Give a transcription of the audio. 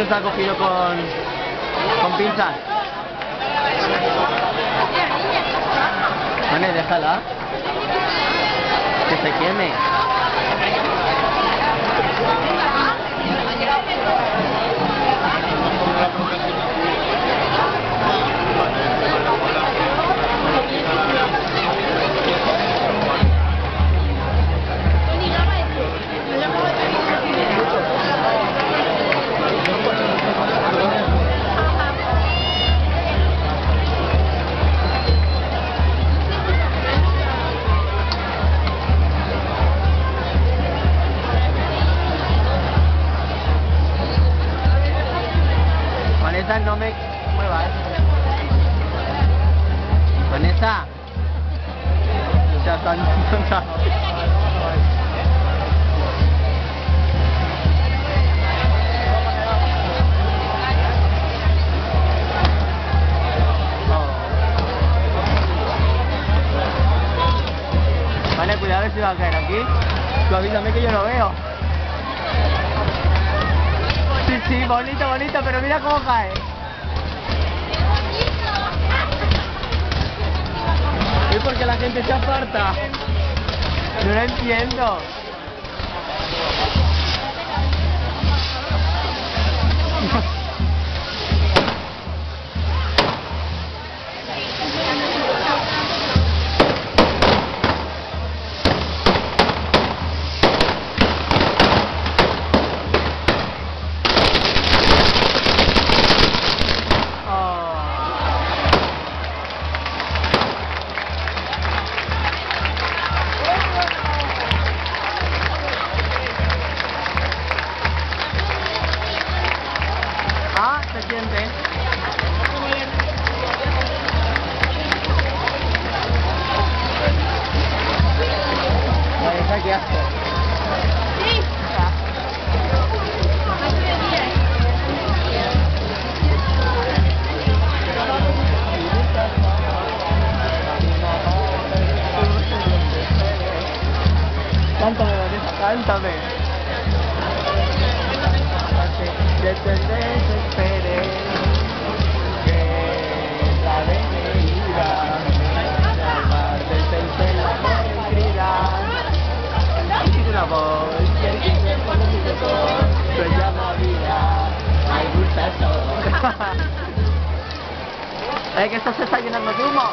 está cogido con pinzas. Vale, déjala. Que se queme. Vanessa, no me muevas. Vanessa. Ya están. Vale, cuidado a ver si va a caer aquí. Tú avísame que yo lo veo. Sí, sí, bonito, bonito, pero mira cómo cae. ¿Es porque la gente se aparta? No lo entiendo. Ah, se siente. Vale, qué asco. Sí. Cántame, Vanessa, cántame. Que te desesperé, que la venida, llamar desde el amor y gritar, y una voz que dice con mi voz, se llama vida, me gusta eso. Que esto se está llenando de humo.